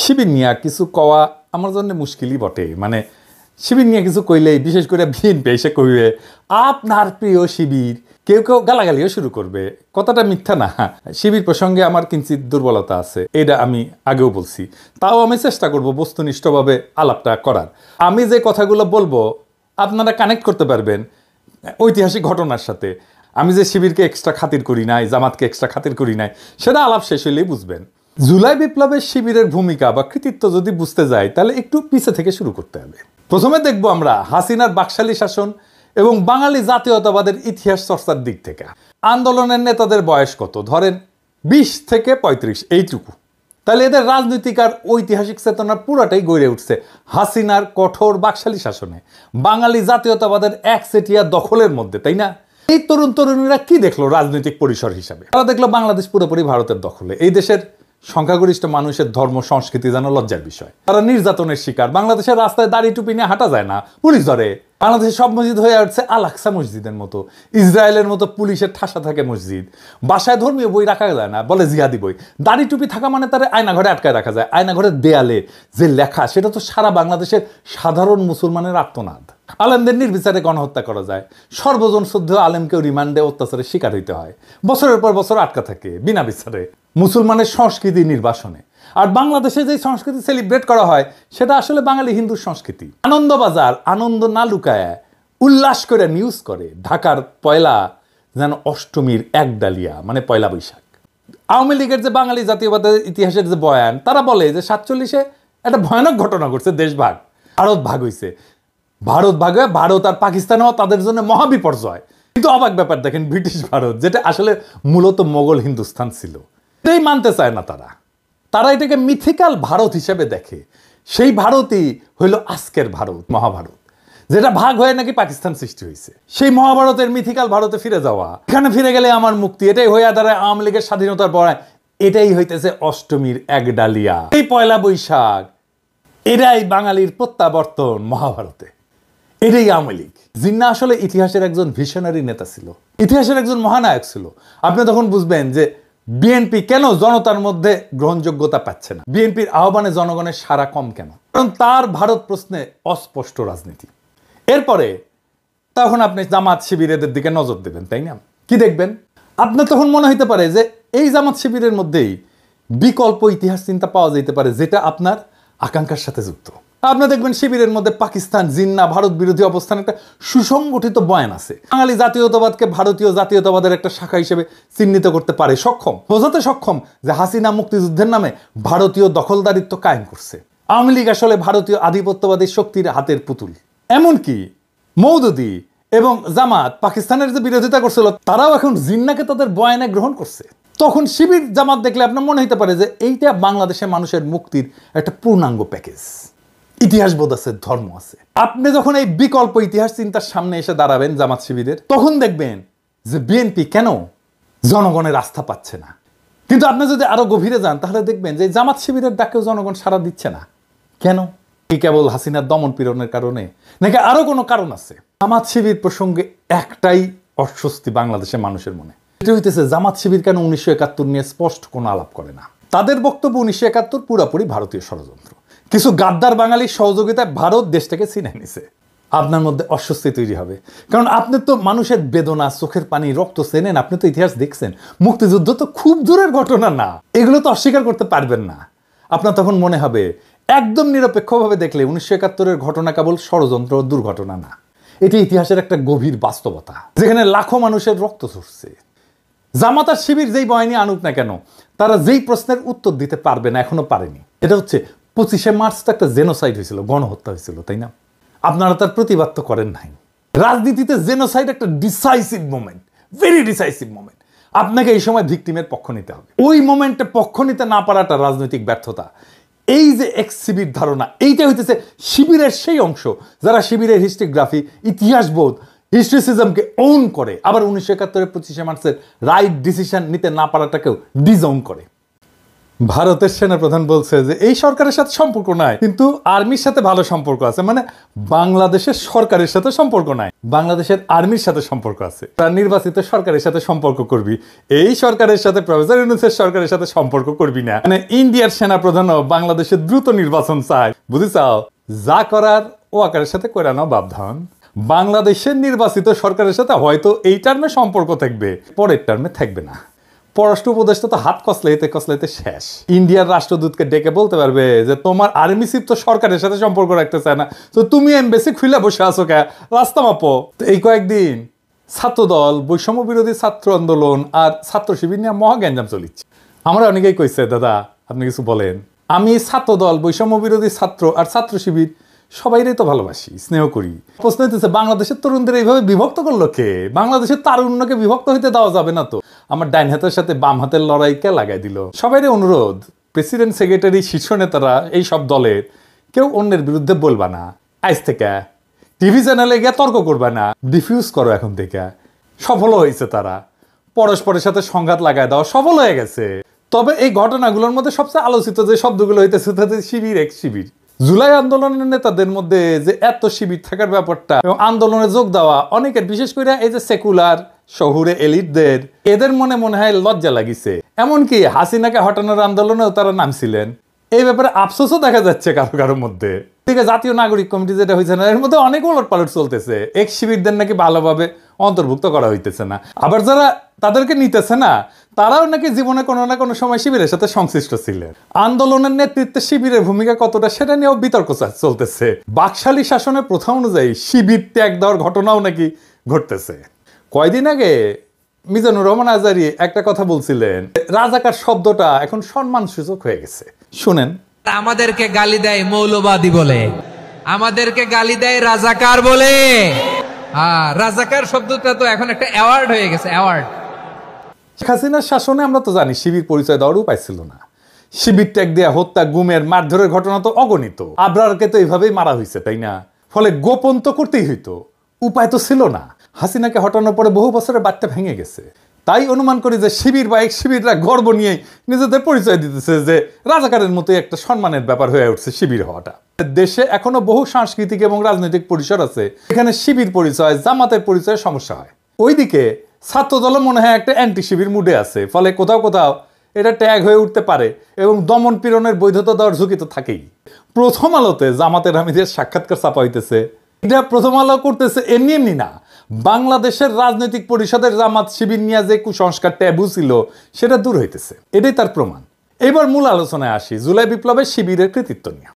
শিবির নিয়ে কিছু কওয়া আমার জন্য মুশকিলই বটে। মানে শিবির নিয়ে কিছু কইলেই, বিশেষ করে বিএনপি এসে কইবে আপনার প্রিয় শিবির, কেউ কেউ গালাগালিও শুরু করবে। কথাটা মিথ্যা না, শিবির প্রসঙ্গে আমার কিঞ্চিত দুর্বলতা আছে, এটা আমি আগেও বলছি। তাও আমি চেষ্টা করব বস্তুনিষ্ঠভাবে আলাপটা করার। আমি যে কথাগুলো বলবো আপনারা কানেক্ট করতে পারবেন ঐতিহাসিক ঘটনার সাথে। আমি যে শিবিরকে এক্সট্রা খাতির করি নাই, জামাতকে এক্সট্রা খাতির করি নাই, সেটা আলাপ শেষ হইলেই বুঝবেন। জুলাই বিপ্লবের শিবিরের ভূমিকা বা কৃতিত্ব যদি বুঝতে যাই, তাহলে একটু পিছে থেকে শুরু করতে হবে। প্রথমে দেখবো আমরা হাসিনার বাকশালী শাসন এবং বাঙালি জাতীয়তাবাদের ইতিহাস চর্চার দিক থেকে। আন্দোলনের নেতাদের বয়স কত? ধরেন 20 থেকে 35, এইটুকু। তাহলে এদের রাজনৈতিক আর ঐতিহাসিক চেতনা পুরাটাই গড়ে উঠছে হাসিনার কঠোর বাকশালী শাসনে, বাঙালি জাতীয়তাবাদের একচেটিয়া দখলের মধ্যে, তাই না? এই তরুণ তরুণীরা কি দেখলো রাজনৈতিক পরিসর হিসাবে? তারা দেখলো বাংলাদেশ পুরোপুরি ভারতের দখলে। এই দেশের সংখ্যাগরিষ্ঠ মানুষের ধর্ম সংস্কৃতি যেন লজ্জার বিষয়। তারা নির্যাতনের শিকার। বাংলাদেশের রাস্তায় দাড়ি টুপি নিয়ে হাঁটা যায় না, পুলিশ ধরে। বাংলাদেশের সব মসজিদ হয়ে উঠছে আল আকসা মসজিদের মতো। ইসরায়েলের মতো পুলিশের ঠাসা থাকে মসজিদ। বাসায় ধর্মীয় বই রাখা যায় না, বলে জিহাদি বই। দাড়ি টুপি থাকা মানে তারা আয়নাঘরে আটকায় রাখা যায়। আয়নাঘরের দেয়ালে যে লেখা, সেটা তো সারা বাংলাদেশের সাধারণ মুসলমানের আর্তনাদ। আলেমদের নির্বিচারে গণহত্যা করা যায়। সর্বজন শ্রদ্ধেয় আলেমকেও রিমান্ডে অত্যাচারের শিকার হইতে হয়। বছরের পর বছর আটকা থাকে বিনা বিচারে। মুসলমানের সংস্কৃতি নির্বাসনে। আর বাংলাদেশে যে সংস্কৃতি সেলিব্রেট করা হয়, সেটা আসলে বাঙালি হিন্দুর সংস্কৃতি। আনন্দবাজার আনন্দ না লুকায় উল্লাস করে নিউজ করে ঢাকার পয়লা যেন অষ্টমীর এক ডালিয়া, মানে পয়লা বৈশাখ। আওয়ামী লীগের যে বাঙালি জাতীয়বাদের ইতিহাসের যে বয়ান, তারা বলে যে 47-এ একটা ভয়ানক ঘটনা ঘটছে, দেশভাগ, ভারত ভাগ হয়েছে। ভারত ভাগ হয়ে ভারত আর পাকিস্তানও তাদের জন্য মহাবিপর্যয়। কিন্তু অবাক ব্যাপার দেখেন, ব্রিটিশ ভারত, যেটা আসলে মূলত মোগল হিন্দুস্তান ছিল, এটাই মানতে চায় না তারা। তারা এটাকে মিথিক্যাল ভারত হিসেবে দেখে। সেই ভারতই হইল আজকের ভারত, মহাভারত, যেটা ভাগ হয়ে নাকি পাকিস্তান সৃষ্টি হয়েছে। সেই মহাভারতের মিথিক্যাল ভারতে ফিরে যাওয়া, এখানে ফিরে গেলে আমার মুক্তি, এটাই হয়ে দাঁড়ায় আওয়ামী লীগের স্বাধীনতার বড়ায়। এটাই হইতেছে অষ্টমীর এক ডালিয়া, এই পয়লা বৈশাখ, এটাই বাঙালির প্রত্যাবর্তন মহাভারতে। এটাই আওয়ামী লীগ। জিন্না আসলে ইতিহাসের একজন ভিশনারি নেতা ছিল, ইতিহাসের একজন মহানায়ক ছিল। আপনি তখন বুঝবেন যে বিএনপি কেন জনতার মধ্যে গ্রহণযোগ্যতা পাচ্ছে না, বিএনপির আহ্বানে জনগণের সাড়া কম কেন। কারণ তার ভারত প্রশ্নে অস্পষ্ট রাজনীতি। এরপরে তখন আপনি জামাত শিবিরের দিকে নজর দেবেন, তাই না? কি দেখবেন? আপনার তখন মনে হইতে পারে যে এই জামাত শিবিরের মধ্যেই বিকল্প ইতিহাস চিন্তা পাওয়া যেতে পারে, যেটা আপনার আকাঙ্ক্ষার সাথে যুক্ত। আপনি দেখবেন শিবিরের মধ্যে পাকিস্তান, জিন্না, ভারত বিরোধী অবস্থান একটা সুসংগঠিত বয়ান আছে। বাঙালি জাতীয়তাবাদকে ভারতীয় জাতীয়তাবাদের একটা শাখা হিসেবে চিহ্নিত করতে পারে, সক্ষম, বোঝাতে সক্ষম যে হাসিনা মুক্তিযুদ্ধের নামে ভারতীয় দখলদারিত্ব কায়েম করছে। আওয়ামী লীগ আসলে ভারতীয় আধিপত্যবাদী শক্তির হাতের পুতুল। এমনকি মওদুদি এবং জামাত পাকিস্তানের যে বিরোধিতা করছিল, তারাও এখন জিন্নাকে তাদের বয়ানে গ্রহণ করছে। তখন শিবির জামাত দেখলে আপনার মনে হইতে পারে যে এইটা বাংলাদেশের মানুষের মুক্তির একটা পূর্ণাঙ্গ প্যাকেজ। ইতিহাস বোধ আছে, ধর্ম আছে। আপনি যখন এই বিকল্প ইতিহাস চিন্তার সামনে এসে দাঁড়াবেন জামাত শিবিরের, তখন দেখবেন যে বিএনপি কেন জনগণের আস্থা পাচ্ছে না। কিন্তু আপনি যদি আরো গভীরে যান, তাহলে দেখবেন যে জামাত শিবিরের ডাকেও জনগণ সাড়া দিচ্ছে না। কেন? কি কেবল হাসিনার দমন পীড়নের কারণে, নাকি আরো কোনো কারণ আছে? জামাত শিবির প্রসঙ্গে একটাই অস্বস্তি বাংলাদেশের মানুষের মনে, এটা হইতেছে জামাত শিবির কেন 1971 নিয়ে স্পষ্ট কোনো আলাপ করে না। তাদের বক্তব্য 1971 পুরোপুরি ভারতীয় ষড়যন্ত্র, কিছু গাদ্দার বাঙালির সহযোগিতায় ভারত দেশটাকে ছিনিয়ে নিছে। আপনার মধ্যে অস্বস্তি তৈরি হবে, কারণ আপনি তো মানুষের বেদনা, চোখের পানি, রক্ত চেনেন, আপনি তো ইতিহাস দেখছেন। মুক্তিযুদ্ধ তো খুব দূরের ঘটনা না, এগুলো তো অস্বীকার করতে পারবেন না। আপনার তখন মনে হবে একদম নিরপেক্ষভাবে দেখলে 1971-এর ঘটনা কেবল ষড়যন্ত্র, দুর্ঘটনা না, এটি ইতিহাসের একটা গভীর বাস্তবতা, যেখানে লাখো মানুষের রক্ত ঝরছে। জামাত আর শিবির যেই বয়ানি আনুক না কেন, তারা যেই প্রশ্নের উত্তর দিতে পারবে না, এখনো পারেনি। এটা হচ্ছে 25শে মার্চ তো একটা জেনোসাইড হয়েছিল, গণহত্যা হয়েছিল, তাই না? আপনারা তার প্রতিবাদ তো করেন নাই। রাজনীতিতে জেনোসাইড একটা decisive moment, very decisive moment. আপনাকে এই সময় ভিকটিমের পক্ষ নিতে হবে। ওই মোমেন্টে পক্ষ নিতে না পারাটা রাজনৈতিক ব্যর্থতা। এই যে এক্স শিবির ধারণা, এইটা হইতেছে শিবিরের সেই অংশ যারা শিবিরের হিস্ট্রিগ্রাফি, ইতিহাসবোধ, হিস্ট্রিসিজমকে ওন করে, আবার 1971-এর 25শে মার্চের রাইট ডিসিশন নিতে না পারাটাকেও ডিজওন করে। ভারতের সেনাপ্রধান বলছে যে এই সরকারের সাথে সম্পর্ক নাই, কিন্তু আর্মির সাথে ভালো সম্পর্ক আছে। মানে বাংলাদেশের সরকারের সাথে সম্পর্ক নাই, বাংলাদেশের আর্মির সাথে সম্পর্ক আছে। তার নির্বাচিত সরকারের সাথে সম্পর্ক করবি, এই সরকারের সাথে প্রফেসর ইউনূসের সরকারের সাথে সম্পর্ক করবি না। মানে ইন্ডিয়ার সেনাপ্রধানও বাংলাদেশের দ্রুত নির্বাচন চায়, বুঝিছাও? যা করার ও আকারের সাথে করে নাও বাপধান। বাংলাদেশের নির্বাচিত সরকারের সাথে হয়তো এই টার্মে সম্পর্ক থাকবে, পরের টার্মে থাকবে না। পররাষ্ট্র উপদেষ্টা তো হাত কসলাইতে কসলাইতে শেষ। ইন্ডিয়ার রাষ্ট্রদূতকে ডেকে বলতে পারবে যে তোমার আর্মি চিফ তো সরকারের সাথে সম্পর্ক রাখতে চায় না, তো তুমি এমবেসি খুলে বসে আছো কে, রাস্তা মাপো। তো এই কয়েকদিন ছাত্রদল, বৈষম্য বিরোধী ছাত্র আন্দোলন আর ছাত্র শিবির নিয়ে মহা গ্যাঞ্জাম চলিচ্ছে। আমরা অনেকেই কইছে দাদা আপনি কিছু বলেন। আমি ছাত্রদল, বৈষম্য বিরোধী ছাত্র আর ছাত্র শিবির সবাইরাই তো ভালোবাসি, স্নেহ করি। প্রশ্ন হইতেছে বাংলাদেশের তরুণদের এইভাবে বিভক্ত করলো কে? বাংলাদেশের তারুণ্যকে বিভক্ত হইতে দেওয়া যাবে না তো। আমার ডাইন হাতের সাথে বাম হাতের লড়াই কে লাগাই দিল? সবাইরে অনুরোধ, প্রেসিডেন্ট, সেক্রেটারি, শীর্ষ নেতারা এই সব দলের কেউ অন্যের বিরুদ্ধে বলবা না। আজ থেকে টিভি চ্যানেলে গিয়ে তর্ক করবা না, ডিফিউজ করো এখন থেকে। সফল হয়েছে তারা, পরস্পরের সাথে সংঘাত লাগাই দেওয়া সফল হয়ে গেছে। তবে এই ঘটনাগুলোর মধ্যে সবচেয়ে আলোচিত যে শব্দগুলো হইতেছে তাতে শিবির এক শিবির। জুলাই আন্দোলনের নেতাদের মধ্যে যে এত শিবির থাকার ব্যাপারটা এবং আন্দোলনে যোগ দেওয়া অনেকের, বিশেষ করে এই যে সেকুলার শহুরে এলিটদের, এদের মনে মনে হয় লজ্জা লাগিছে। এমনকি হাসিনাকে হটানোর আন্দোলনেও তারা নামছিলেন। এই ব্যাপারে আফসোসও দেখা যাচ্ছে কারো কারোর মধ্যে। ঠিক আছে, জাতীয় নাগরিক কমিটি যেটা হয়েছে না, এর মধ্যে অনেক উলটপালট চলতেছে। এক শিবিরদের নাকি ভালোভাবে অন্তর্ভুক্ত করা হইতেছে না, আবার যারা তাদেরকে নিতেছে না তারাও নাকি জীবনে কোনো না কোনো সময় শিবিরের সাথে সংশ্লিষ্ট ছিলেন। আন্দোলনের নেতৃত্বে শিবিরের ভূমিকা কতটা সেটা নিয়েও বিতর্ক চলতেছে। বাকশালী শাসনের প্রথা অনুযায়ী শিবির ত্যাগ দেওয়ার ঘটনাও নাকি ঘটতেছে। কয়দিন আগে মিজানুর রহমান আজারি একটা কথা বলছিলেন, রাজাকার শব্দটা এখন সম্মানসূচক হয়ে গেছে। শুনেন, আমাদেরকে গালি দেয় মৌলবাদী বলে, আমাদেরকে গালি দেয় রাজাকার বলে। রাজাকার শব্দটা তো এখন একটা অ্যাওয়ার্ড হয়ে গেছে, অ্যাওয়ার্ড। শেখ হাসিনার শাসনে আমরা তো জানি শিবির পরিচয় দেওয়ার উপায় ছিল না। শিবির ট্যাগ দেয়া, হত্যা, গুমের, মারধরের ঘটনা তো অগণিত। আবরারকে তো এইভাবেই মারা হয়েছে, তাই না? ফলে গোপন তো করতেই হইতো, উপায় তো ছিল না। হাসিনাকে হটানোর পরে বহু বছরের বার্তা ভেঙে গেছে। তাই অনুমান করি যে শিবির বা এক শিবিররা গর্ব নিয়ে নিজেদের পরিচয় দিতেছে যে রাজাকারের মতোই একটা সম্মানের ব্যাপার হয়ে উঠছে শিবির হওয়াটা। দেশে এখনো বহু সাংস্কৃতিক এবং রাজনৈতিক পরিসর আছে এখানে শিবির পরিচয়, জামাতের পরিচয়ে সমস্যা হয়। ওইদিকে ছাত্রদল মনে হয় একটা অ্যান্টি শিবির মুডে আছে, ফলে কোথাও কোথাও এটা ট্যাগ হয়ে উঠতে পারে এবং দমন পীড়নের বৈধতা দেওয়ার ঝুঁকি তো থাকেই। প্রথম আলোতে জামাতের আমিরের সাক্ষাৎকার ছাপা হইতেছে, এটা প্রথম আলো করতেছে এমনি এমনি না। বাংলাদেশের রাজনৈতিক পরিষদের জামাত শিবির নিয়ে যে কুসংস্কার ট্যাবু ছিল সেটা দূর হইতেছে, এটাই তার প্রমাণ। এবার মূল আলোচনায় আসি, জুলাই বিপ্লবের শিবিরের কৃতিত্ব নিয়ে।